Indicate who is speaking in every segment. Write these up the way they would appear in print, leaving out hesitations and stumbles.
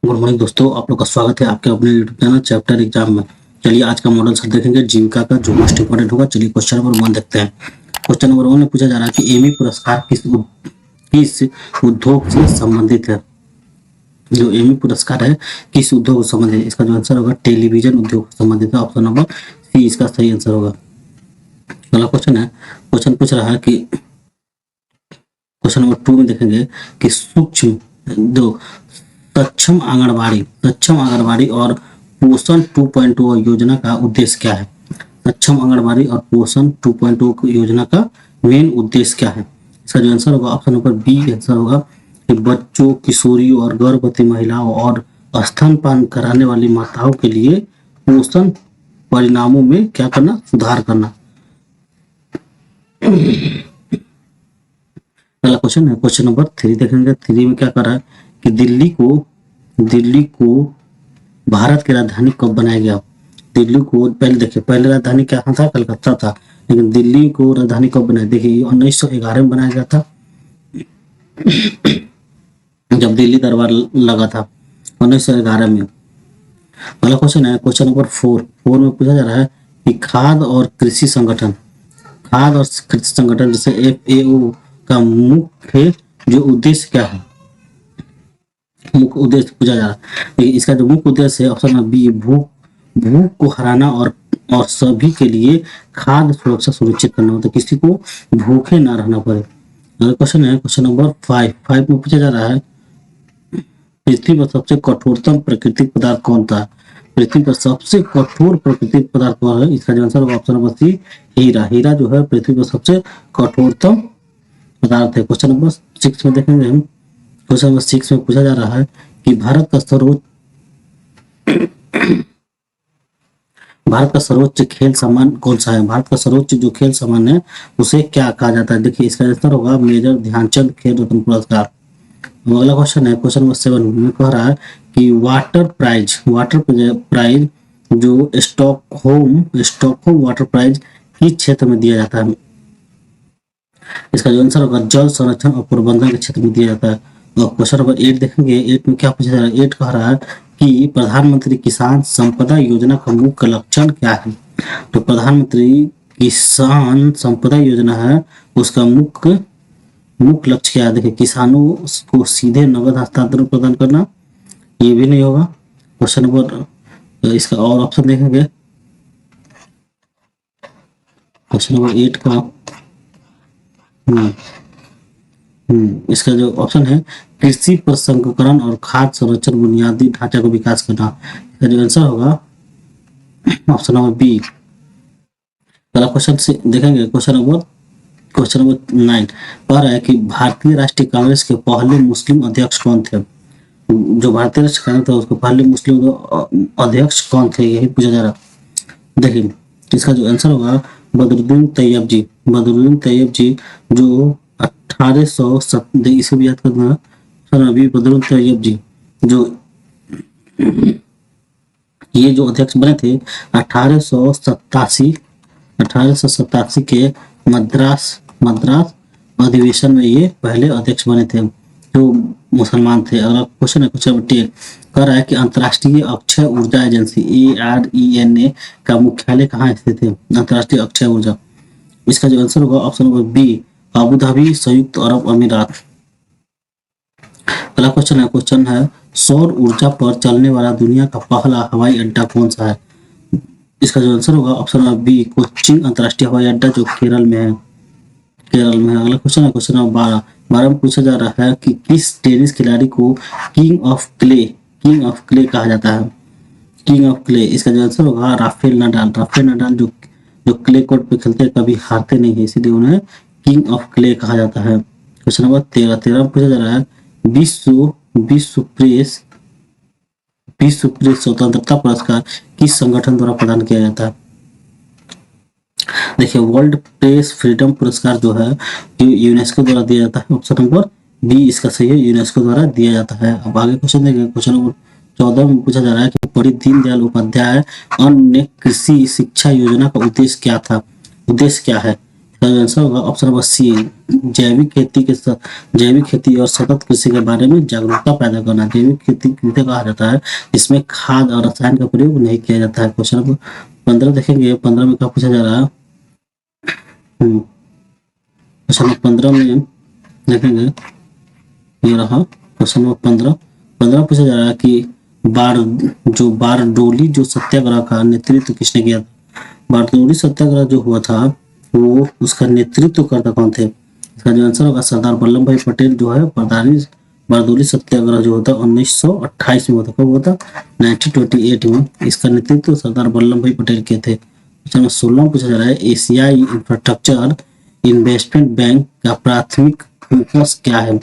Speaker 1: Good morning दोस्तों, आप लोग का स्वागत है आपके अपने यूट्यूब चैनल चैप्टर एग्जाम में। चलिए आज का मॉडल सर देखेंगे जीविका का जो मोस्ट इंपोर्टेंट होगा। चलिए क्वेश्चन नंबर 1 देखते हैं। क्वेश्चन नंबर 1 में पूछा जा रहा है कि एमी पुरस्कार किस उद्योग से संबंधित है। जो एमी पुरस्कार है किस उद्योग से संबंधित है? इसका जो आंसर होगा टेलीविजन उद्योग से संबंधित है। ऑप्शन नंबर सी इसका सही आंसर होगा। अगला क्वेश्चन है, क्वेश्चन पूछ रहा है कि क्वेश्चन नंबर 2 में देखेंगे कि सक्षम आंगनबाड़ी और पोषण 2.0 योजना का उद्देश्य क्या है। सक्षम आंगनबाड़ी और पोषण 2.0 योजना का मेन उद्देश्य क्या है? इसका जो आंसर होगा ऑप्शन नंबर बी आंसर होगा कि बच्चों, किशोरियों और गर्भवती महिलाओं और स्तनपान कराने वाली माताओं के लिए पोषण परिणामों में क्या करना, सुधार करना। पहला क्वेश्चन है, क्वेश्चन नंबर 3 देखेंगे। 3 में क्या कर रहा है कि दिल्ली को भारत की राजधानी कब बनाया गया। दिल्ली को पहले देखिए, पहले राजधानी क्या था, कलकत्ता था, लेकिन दिल्ली को राजधानी कब बनाया, देखिए 1911 में बनाया गया था जब दिल्ली दरबार लगा था 1911 में। पहला क्वेश्चन है, क्वेश्चन नंबर 4 में पूछा जा रहा है कि खाद्य और कृषि संगठन जैसे FAO का मुख्य जो उद्देश्य क्या है। मुख्य उद्देश्य पूछा जा रहा है। इसका जो मुख्य उद्देश्य है ऑप्शन नंबर बी भूख को हराना और सभी के लिए खाद्य सुरक्षा सुनिश्चित करना, मतलब किसी को भूखे ना रहना पड़े। अगला क्वेश्चन है, क्वेश्चन नंबर 5 में पूछा जा रहा है पृथ्वी पर सबसे कठोरतम प्राकृतिक पदार्थ कौन था। पृथ्वी पर सबसे कठोर प्राकृतिक पदार्थ कौन है? इसका जो आंसर होगा ऑप्शन नंबर सी हीरा जो है पृथ्वी पर सबसे कठोरतम पदार्थ है। क्वेश्चन नंबर 6 में देखेंगे हम। क्वेश्चन नंबर 6 में पूछा जा रहा है कि भारत का सर्वोच्च खेल सम्मान कौन सा है। भारत का सर्वोच्च जो खेल सम्मान है उसे क्या कहा जाता है? देखिए इसका आंसर होगा मेजर ध्यानचंद खेल रत्न पुरस्कार। अगला क्वेश्चन है, क्वेश्चन नंबर 7 में कह रहा है कि वाटर प्राइज जो स्टॉकहोम वाटर प्राइज किस क्षेत्र में दिया जाता है। इसका जो आंसर होगा जल संरक्षण और प्रबंधन के क्षेत्र में दिया जाता है। और क्वेश्चन नंबर 8 देखेंगे। 8 में क्या पूछा जा रहा है? 8 कह रहा है कि प्रधानमंत्री किसान संपदा योजना का मुख्य लक्षण क्या है। तो प्रधानमंत्री किसान संपदा योजना है उसका मुख्य लक्ष्य क्या है? देखिए किसानों को सीधे नगद हस्तांतरण प्रदान करना, ये भी नहीं होगा। क्वेश्चन नंबर इसका और ऑप्शन देखेंगे। क्वेश्चन नंबर 8 का इसका जो ऑप्शन है कृषि प्रसंस्करण और खाद्य संरक्षण बुनियादी ढांचा को विकास करना। इसका जो आंसर होगा ऑप्शन नंबर बी। पहला क्वेश्चन से देखेंगे। क्वेश्चन नंबर 9 कह रहा है कि भारतीय राष्ट्रीय कांग्रेस के पहले मुस्लिम अध्यक्ष कौन थे। जो भारतीय राष्ट्रीय कांग्रेस था उसके पहले मुस्लिम अध्यक्ष कौन थे, यही पूछा जा रहा। देखिए इसका जो आंसर होगा बदरुद्दीन तैयब जी जो 1870 इसे भी याद करना। बदरुद्दीन तैयब जी जो ये जो अध्यक्ष बने थे 1887 के मद्रास अधिवेशन में ये पहले अध्यक्ष बने थे जो मुसलमान थे। अगला क्वेश्चन है, क्वेश्चन नंबर 10 कह रहा है कि अंतर्राष्ट्रीय अक्षय ऊर्जा एजेंसी ARENA का मुख्यालय कहाँ स्थित है। अंतर्राष्ट्रीय अक्षय ऊर्जा, इसका जो आंसर होगा option number B Abu Dhabi संयुक्त अरब अमीरात। अगला क्वेश्चन है सौर ऊर्जा पर चलने वाला दुनिया का पहला हवाई अड्डा कौन सा है। इसका जो आंसर होगा ऑप्शन नंबर बी कोच्चि अंतर्राष्ट्रीय हवाई अड्डा जो केरल में है। अगला क्वेश्चन है, क्वेश्चन नंबर 12 में पूछा जा रहा है कि किस टेनिस खिलाड़ी को किंग ऑफ क्ले कहा जाता है। किंग ऑफ क्ले, इसका जो आंसर होगा राफेल नडाल जो क्ले कोर्ट पे खेलते हैं कभी हारते नहीं है, इसीलिए उन्हें किंग ऑफ क्ले कहा जाता है। क्वेश्चन नंबर 13 में पूछा जा रहा है विश्व प्रेस स्वतंत्रता पुरस्कार किस संगठन द्वारा प्रदान किया जाता है। देखिए वर्ल्ड प्रेस फ्रीडम पुरस्कार जो है यूनेस्को द्वारा दिया जाता है। ऑप्शन नंबर बी इसका सही है, यूनेस्को द्वारा दिया जाता है। अब आगे क्वेश्चन देखेंगे। क्वेश्चन नंबर 14 में पूछा जा रहा है कि पंडित दीनदयाल उपाध्याय अन्य कृषि शिक्षा योजना का उद्देश्य क्या है। इसका जो आंसर होगा ऑप्शन नंबर सी, जैविक खेती और सतत कृषि के बारे में जागरूकता पैदा करना। जैविक खेती किसे कहा जाता है, इसमें खाद और रसायन का प्रयोग नहीं किया जाता है। क्वेश्चन नंबर 15 देखेंगे, 15 में क्या पूछा जा रहा है। क्वेश्चन नंबर 15 में देखेंगे, ये रहा क्वेश्चन नंबर 15 पूछा जा रहा है कि बारडोली जो सत्याग्रह का नेतृत्व किसने किया था। बारडोली सत्याग्रह जो हुआ था वो उसका नेतृत्व करता कौन थे। इसका जो आंसर होगा सरदार वल्लभ भाई पटेल जो है। बारडोली सत्याग्रह जो होता है 1928 में होता, कब होता 1928 में। इसका नेतृत्व सरदार वल्लभ भाई पटेल के थे। क्वेश्चन नंबर 16 में पूछा जा रहा है एशियाई इंफ्रास्ट्रक्चर इन्वेस्टमेंट बैंक का प्राथमिक फोकस क्या है।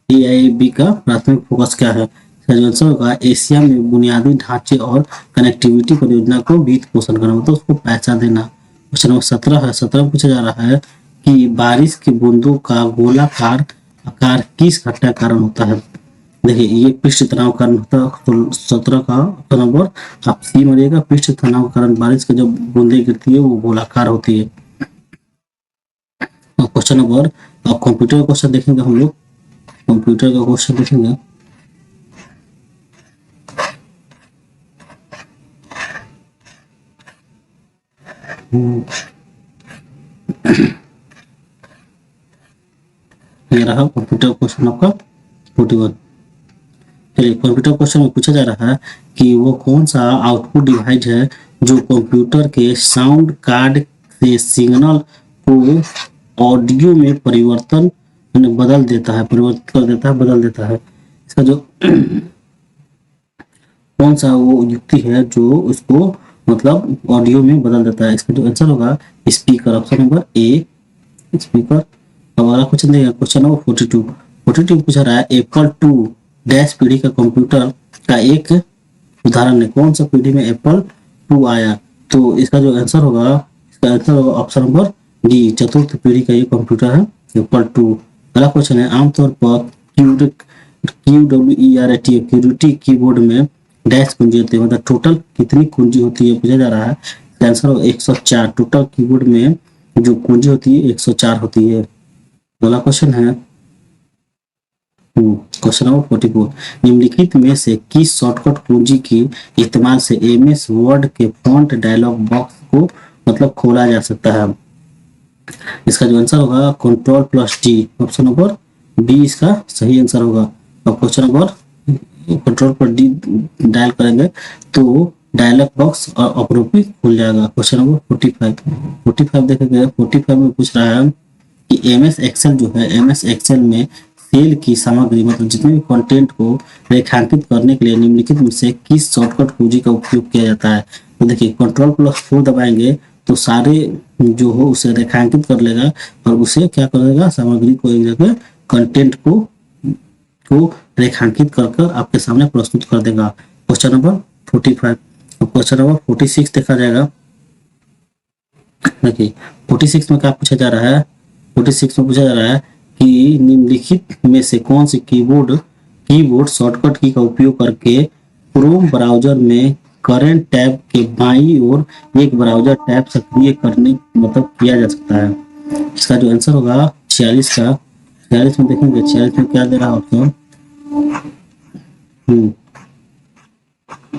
Speaker 1: एआईबी का प्राथमिक फोकस क्या है। इसका आंसर होगा एशिया में बुनियादी ढांचे और कनेक्टिविटी परियोजना को वित्त पोषण करना, मतलब उसको पैसा देना। क्वेश्चन नंबर 17 है, 17 में पूछा जा रहा है कि बारिश की बूंदों का गोलाकार आकार किस घटना कारण होता है। देखिए ये पृष्ठ तनाव कारण होता है। तो 17 का नंबर आप सी मारिएगा, पृष्ठ तनाव के कारण बारिश की जब बूंदें गिरती है वो गोलाकार होती है। क्वेश्चन नंबर, अब कंप्यूटर का क्वेश्चन देखेंगे हम लोग, कंप्यूटर का क्वेश्चन देखेंगे। ये रहा कंप्यूटर क्वेश्चन आपका 41। चलिए कंप्यूटर क्वेश्चन में पूछा जा रहा है कि वो कौन सा आउटपुट डिवाइस है जो कंप्यूटर के साउंड कार्ड से सिग्नल को ऑडियो में परिवर्तन बदल देता है, परिवर्तित कर देता है, बदल देता है। इसका जो कौन सा वो युक्ति है जो उसको मतलब ऑडियो में बदल देता है। इसका जो आंसर होगा speaker, option number a speaker. अब अगला क्वेश्चन देखिए, क्वेश्चन नंबर 42 पूछा रहा है एप्पल 2 डैश पीढ़ी का कंप्यूटर का एक उदाहरण है। कौन सा पीढ़ी में एप्पल 2 आया। तो इसका जो आंसर होगा, इसका आंसर होगा ऑप्शन नंबर डी, चतुर्थ पीढ़ी का ये कंप्यूटर है एप्पल 2। अगला क्वेश्चन है आमतौर पर क्यूडब्ल्यूईआरटी कीबोर्ड में डैश कुंजी होती है, मतलब टोटल कितनी कुंजी होती है पूछा जा रहा है। आंसर होगा 104। टोटल कीबोर्ड में जो कुंजी होती है 104 होती है। अगला क्वेश्चन है क्वेश्चन नंबर 44, निम्नलिखित में से किस शॉर्टकट कुंजी के इस्तेमाल से एमएस वर्ड के फॉन्ट डायलॉग बॉक्स को मतलब खोला जा सकता है। इसका जो आंसर होगा Ctrl+D, ऑप्शन नंबर बी इसका सही आंसर होगा। अब क्वेश्चन नंबर Ctrl+D डायल करेंगे तो डायलॉग बॉक्स और ऑटोमेटिक खुल जाएगा। क्वेश्चन नंबर 45 देखेंगे, 45 में पूछ रहा है कि एमएस एक्सेल जो है, एमएस एक्सेल में सेल की सामग्री मतलब जितने भी कंटेंट को रेखांकित करने के लिए निम्नलिखित में से किस शॉर्टकट कुंजी का उपयोग किया जाता है। तो देखिए Ctrl+4 दबाएंगे तो सारे जो हो उसे रेखांकित कर लेगा और उसे क्या करेगा, सामग्री को एक जगह कंटेंट को रेखांकित कर आपके सामने प्रस्तुत कर देगा। Question number 45। क्वेश्चन नंबर 46 देखा जाएगा। देखिए 46 में क्या पूछा जा रहा है, 46 में पूछा जा रहा है कि निम्नलिखित में से कौन सी कीबोर्ड शॉर्टकट की का उपयोग करके क्रोम ब्राउजर में करंट टैब के बाईं ओर एक ब्राउजर टैब सक्रिय करने मतलब किया जा सकता है। इसका जो आंसर होगा 46 का, 46 में देखेंगे 46 में क्या दे रहा है ऑप्शन।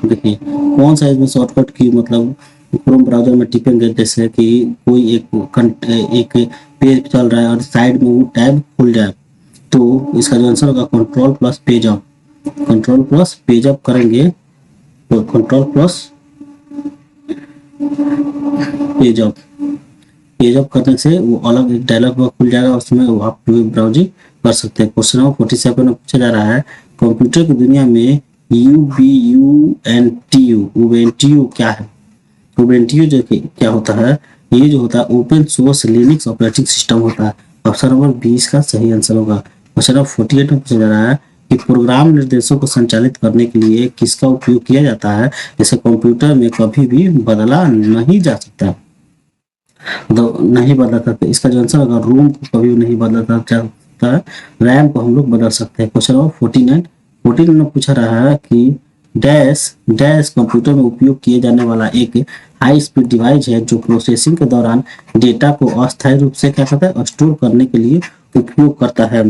Speaker 1: देखिए कौन सा इसमें शॉर्टकट की मतलब क्रोम ब्राउजर में टिपेंगे, जैसे कि कोई एक पेज चल रहा है और साइड में वो टैब खुल जाए, तो इसका जो आंसर होगा Ctrl+पेज अप। Ctrl+पेज अप करेंगे तो पेज अप करने से वो अलग एक डायलॉग बॉक्स खुल जाएगा, उसमें वो आप वेब ब्राउजिंग कर सकते हैं। क्वेश्चन नंबर 47 में पूछा जा रहा है कंप्यूटर की दुनिया में उबुंटू क्या है। उबुंटू जो क्या होता है, ये जो होता है open source Linux operating system होता है। ऑप्शन नंबर 20 का सही आंसर होगा। क्वेश्चन नंबर 48 में पूछा जा रहा है कि प्रोग्राम निर्देशों को संचालित करने के लिए किसका उपयोग किया जाता है, जैसे कंप्यूटर में कभी भी बदला नहीं जा सकता, तो नहीं बदला सकता। इसका जो आंसर होगा रोम को कभी नहीं बदला जा सकता है, रैम को हम लोग बदल सकते हैं। क्वेश्चन नंबर 49 में पूछा रहा है कि डैश डैश कंप्यूटर में उपयोग किए जाने वाला एक हाई स्पीड डिवाइस है जो प्रोसेसिंग के दौरान डेटा को अस्थायी रूप से क्या करता है, स्टोर करने के लिए उपयोग करता है।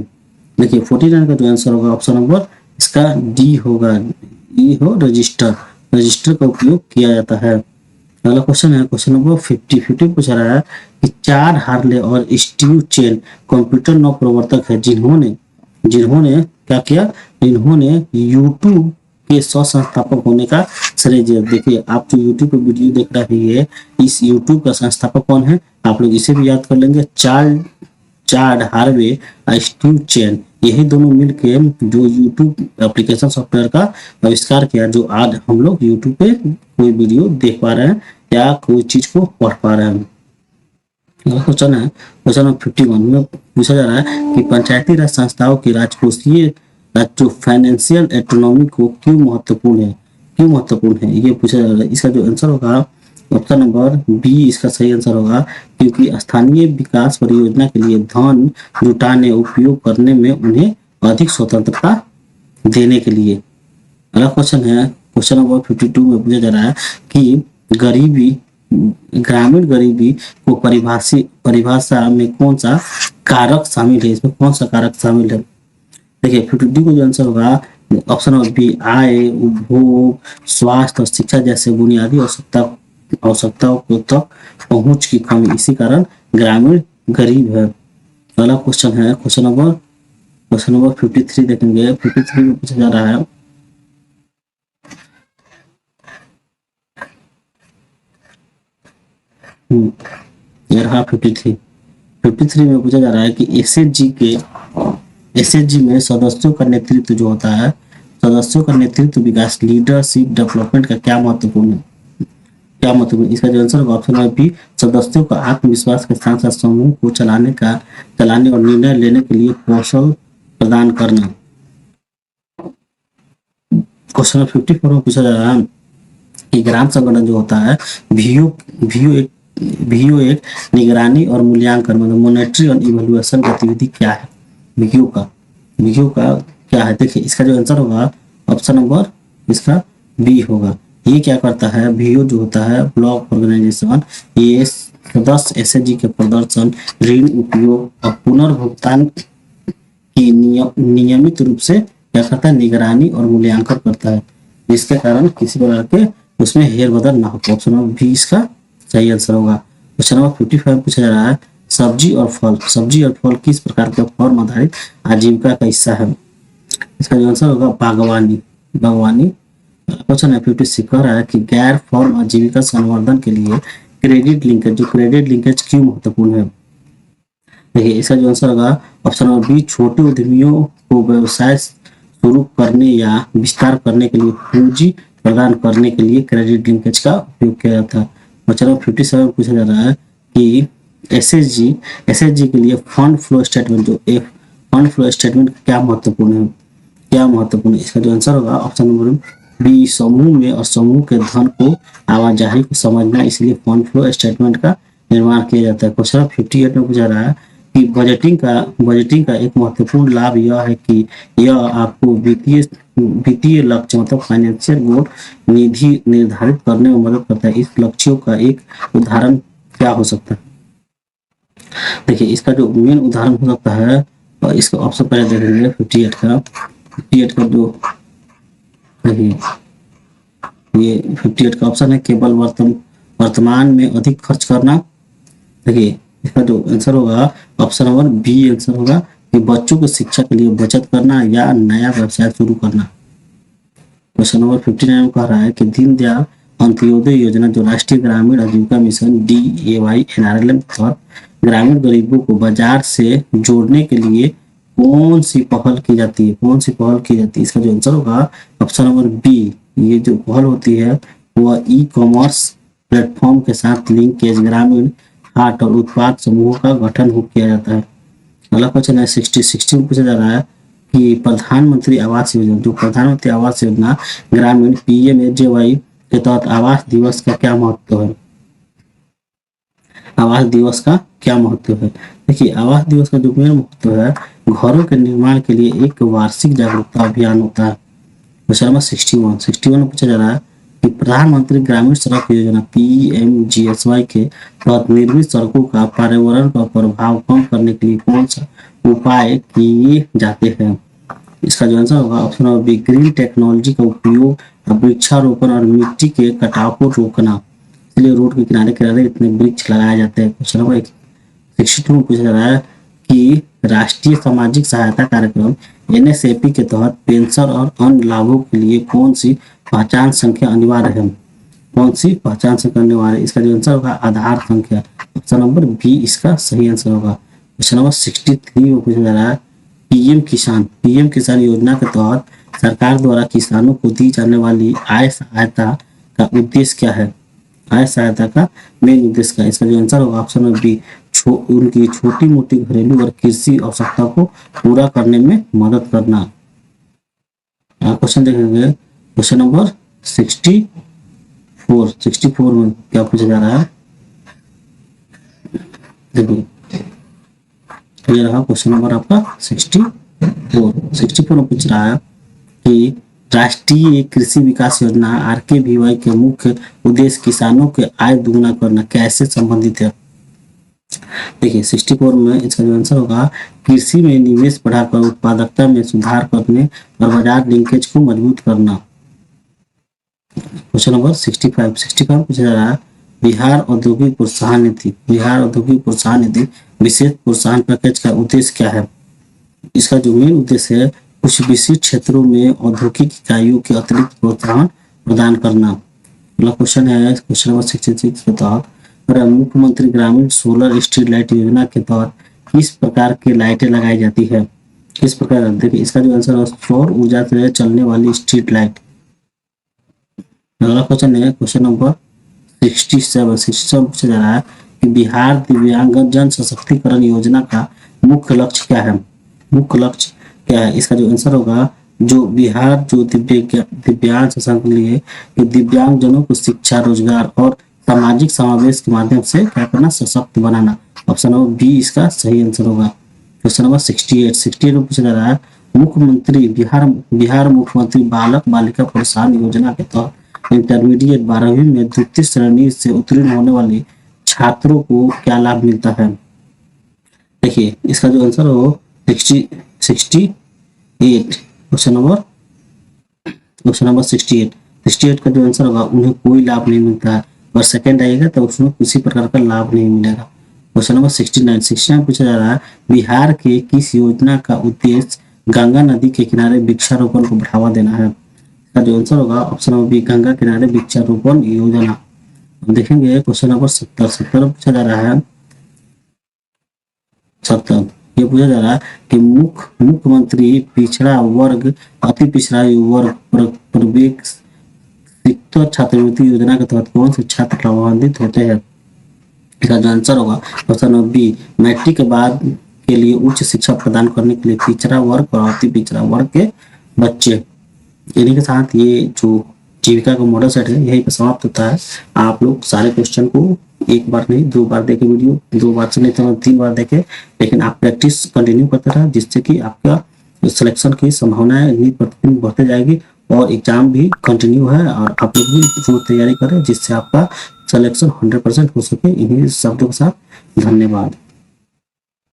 Speaker 1: देखिए 49 का जो आंसर होगा ऑप्शन नंबर इसका डी होगा, ई हो रजिस्टर, रजिस्टर का उपयोग किया जाता है। अगला क्वेश्चन है क्वेश्चन नंबर 50 पूछ रहा है कि चार्ड हार्ले और स्टीव चेन कंप्यूटर नव प्रवर्तक है जिन्होंने जिन्होंने क्या किया, जिन्होंने यूट्यूब के सह संस्थापक होने का श्रेय दिया। देखिए आप जो यूट्यूब पे वीडियो देख रहे हैं, इस यूट्यूब का संस्थापक कौन है, आप लोग इसे भी याद कर लेंगे, चार्ल्ड चार्ड हार्वे और स्टीव चेन। यही दोनों मिलके जो यूट्यूब एप्लीकेशन सॉफ्टवेयर का आविष्कार किया, जो आज हम लोग यूट्यूब पे कोई वीडियो देख पा रहे हैं या कोई चीज को पढ़ पा रहे हैं। क्वेश्चन है क्वेश्चन नंबर 51 में पूछा जा रहा है कि पंचायती राज संस्थाओं की राजकोषीय जो फाइनेंशियल ऑटोनॉमी को क्यों महत्वपूर्ण है, क्यों महत्वपूर्ण है, ये पूछा जा रहा है। इसका जो आंसर होगा ऑप्शन नंबर बी इसका सही आंसर होगा, क्योंकि स्थानीय विकास परियोजना के लिए धन जुटाने उपयोग करने में उन्हें अधिक स्वतंत्रता देने के लिए। अगला क्वेश्चन है क्वेश्चन नंबर 52 में पूछा जा रहा है कि गरीबी ग्रामीण गरीबी को परिभाषा में कौन सा कारक शामिल है, इसमें कौन सा कारक शामिल है। देखिए 52 को जो आंसर होगा ऑप्शन नंबर बी, आय, उपभोग, स्वास्थ्य और शिक्षा जैसे बुनियादी आवश्यकताओं को तक पहुंच की कमी, इसी कारण ग्रामीण गरीब है। अगला क्वेश्चन है क्वेश्चन नंबर 53 देखेंगे। 53 में पूछा जा रहा है ये रहा 53 में पूछा जा रहा है कि एसएचजी में सदस्यों का नेतृत्व जो होता है, सदस्यों का नेतृत्व विकास लीडरशिप डेवलपमेंट का क्या महत्वपूर्ण है, क्या महत्वपूर्ण। इसका जो आंसर होगा ऑप्शन नंबर बी, सदस्यों का आत्मविश्वास के साथ साथ समूह को चलाने और निर्णय लेने के लिए कौशल प्रदान करना। क्वेश्चन नंबर 54 में पूछा जा रहा है कि ग्राम संगठन जो होता है वीओ एक निगरानी और मूल्यांकन मतलब मॉनिटरी और इवैल्यूएशन गतिविधि क्या है, वीओ का क्या है। देखिए इसका जो आंसर होगा ऑप्शन नंबर इसका बी होगा। ये क्या करता है, वीओ जो होता है ब्लॉक ऑर्गेनाइजेशन, ये सदस्य एसएचजी के प्रदर्शन, ऋण उपयोग और पुनर्भुगतान की नियमित रूप से क्या करता है, निगरानी और मूल्यांकन करता है, जिसके कारण किसी प्रकार के उसमें हेरबदल ना हो। ऑप्शन नंबर बी इसका सही आंसर होगा। क्वेश्चन नंबर 55 पूछा जा रहा है सब्जी और फल किस प्रकार के फॉर्म आधारित आजीविका का हिस्सा है। इसका जो आंसर होगा बागवानी। क्वेश्चन 56 कह रहा है कि गैर फॉर्म आजीविका संवर्धन के लिए क्रेडिट लिंकेज क्यों महत्वपूर्ण है। देखिए इसका जो आंसर होगा ऑप्शन नंबर बी, छोटे उद्यमियों को व्यवसाय शुरू करने या विस्तार करने के लिए पूंजी प्रदान करने के लिए क्रेडिट लिंकेज का उपयोग किया जाता है। क्वेश्चन नंबर 57 पूछा जा रहा है कि एसएचजी के लिए फंड फ्लो स्टेटमेंट क्या महत्वपूर्ण है, इसका जो आंसर होगा ऑप्शन नंबर बी, समूह में और समूह के धन को आवाजाही को समझना, इसलिए फंड फ्लो स्टेटमेंट का निर्माण किया जाता है। क्वेश्चन 58 में पूछा रहा है कि बजटिंग का एक महत्वपूर्ण लाभ यह है कि यह आपको वित्तीय लक्ष्य मतलब फाइनेंशियल गोल निधि निर्धारित करने में मदद करता है। इस लक्ष्यों का एक उदाहरण क्या हो सकता है। देखिए इसका जो मेन उदाहरण हो सकता है, और इसका ऑप्शन पहले देखेंगे 58 का जो ये 58 का ऑप्शन है केवल वर्तमान में अधिक खर्च करना। देखिए इसका जो आंसर होगा ऑप्शन नंबर बी आंसर होगा कि बच्चों की शिक्षा के लिए बचत करना या नया व्यवसाय शुरू करना। क्वेश्चन नंबर 59 कह रहा है कि दीनदयाल अंत्योदय योजना जो राष्ट्रीय ग्रामीण आजीविका मिशन DAY/NRLM तहत ग्रामीण गरीबों को बाजार से जोड़ने के लिए कौन सी पहल की जाती है, इसका जो आंसर होगा ऑप्शन नंबर बी, ये जो पहल होती है वह ई-कॉमर्स प्लेटफॉर्म के साथ लिंकेज ग्रामीण हाट और उत्पाद समूहों का गठन किया जाता है। अगला क्वेश्चन है 60 में पूछा जा रहा है कि प्रधानमंत्री आवास योजना ग्रामीण PMAJY के तहत आवास दिवस का क्या महत्व है। देखिए आवास दिवस का जो मेन महत्व है, घरों के निर्माण के लिए एक वार्षिक जागरूकता अभियान होता है। क्वेश्चन नंबर 61 में पूछा जा रहा है कि प्रधानमंत्री ग्रामीण सड़क योजना PMGSY के तहत निर्मित सड़कों का पर्यावरण का प्रभाव कम करने के लिए कौन सा उपाय किए जाते हैं। इसका जो आंसर होगा option number B, green technology का उपयोग, वृक्षारोपण और मिट्टी के कटाव को रोकना। इसलिए रोड के किनारे किनारे इतने वृक्ष लगाए जाते हैं। क्वेश्चन नंबर 62 में पूछा जा रहा है कि राष्ट्रीय सामाजिक सहायता कार्यक्रम NSAP के तहत पेंशन और अन्य लाभों के लिए कौन सी पहचान संख्या अनिवार्य है। कौन सी पहचान संख्या अनिवार्य है। इसका जो आंसर होगा आधार संख्या। ऑप्शन नंबर बी इसका सही आंसर होगा। क्वेश्चन नंबर 63 में पूछा जा रहा है पीएम किसान योजना के तहत सरकार द्वारा किसानों को दी जाने वाली आय सहायता का उद्देश्य क्या है। आय सहायता का मेन उद्देश्य क्या है। इसका जो आंसर होगा ऑप्शन नंबर बी, उनकी छोटी मोटी घरेलू और कृषि आवश्यकता को पूरा करने में मदद करना। क्वेश्चन देखेंगे क्वेश्चन नंबर 64 में क्या पूछा जा रहा है। देखिए ये रहा क्वेश्चन नंबर आपका 64 में पूछ रहा है कि राष्ट्रीय कृषि विकास योजना RKVY के मुख्य उद्देश्य किसानों के आय दुगुना करना कैसे संबंधित है। देखिए 64 में इसका जो आंसर होगा कृषि में निवेश बढ़ाकर उत्पादकता में सुधार करने और बाजार लिंकेज को मजबूत करना। क्वेश्चन नंबर 65 पूछा जा रहा है बिहार औद्योगिक प्रोत्साहन नीति विशेष प्रोत्साहन पैकेज का उद्देश्य क्या है। इसका जो मेन उद्देश्य है कुछ विशिष्ट क्षेत्रों में औद्योगिक इकाइयों के अतिरिक्त प्रोत्साहन प्रदान करना। अगला क्वेश्चन है क्वेश्चन नंबर 66 के तहत मुख्यमंत्री ग्रामीण सोलर स्ट्रीट लाइट योजना के तहत किस प्रकार की लाइटें लगाई जाती है। किस प्रकार, देखिए इसका जो आंसर है सौर ऊर्जा से चलने वाली स्ट्रीट लाइट। अगला क्वेश्चन है क्वेश्चन नंबर 67 पूछा जा रहा है कि बिहार दिव्यांग जन सशक्तिकरण योजना का मुख्य लक्ष्य क्या है। इसका जो आंसर होगा जो बिहार जो दिव्यांग सशक्त लिए कि दिव्यांग जनों को शिक्षा, रोजगार और सामाजिक समावेश के माध्यम से क्या करना, सशक्त बनाना। ऑप्शन नंबर बी इसका सही आंसर होगा। क्वेश्चन नंबर 68 में पूछा जा रहा है बिहार मुख्यमंत्री बालक बालिका प्रोत्साहन योजना के तहत इंटरमीडिएट 12वीं में द्वितीय श्रेणी से उत्तीर्ण होने वाले छात्रों को क्या लाभ मिलता है। देखिए इसका जो आंसर हो 68 क्वेश्चन नंबर 68 का जो आंसर होगा उन्हें कोई लाभ नहीं मिलता है और सेकंड आएगा तो उसमें किसी प्रकार का लाभ नहीं मिलेगा। क्वेश्चन नंबर 69 पूछा जा रहा है बिहार के किस योजना का उद्देश्य गंगा नदी के किनारे वृक्षारोपण को बढ़ावा देना है। इसका जो आंसर होगा ऑप्शन नंबर बी, गंगा किनारे वृक्षारोपण योजना। देखेंगे क्वेश्चन नंबर 70 पूछा जा रहा है 70 ये पूछा जा रहा है कि मुख्यमंत्री पिछड़ा वर्ग अति पिछड़ा वर्ग प्रवेश शिक्षक छात्रवृत्ति योजना के तहत कौन से छात्र लाभान्वित होते हैं। इसका जो आंसर होगा ऑप्शन नंबर बी, मैट्रिक के बाद के लिए उच्च शिक्षा प्रदान करने के लिए पिछड़ा वर्ग और अति पिछड़ा वर्ग के बच्चे। इन्हीं के साथ ये जो जीविका का मॉडल सेट है यही पे समाप्त होता है। आप लोग सारे क्वेश्चन को एक बार नहीं 2 बार देखे, वीडियो 2 बार से नहीं तो 3 बार देखे, लेकिन आप प्रैक्टिस कंटिन्यू करते रहे जिससे कि आपका सिलेक्शन की संभावनाएं दिन प्रतिदिन बढ़ते जाएगी और एग्जाम भी कंटिन्यू है और आप लोग भी जरूर तैयारी करें जिससे आपका सिलेक्शन 100% हो सके। इन्हीं शब्दों के साथ धन्यवाद।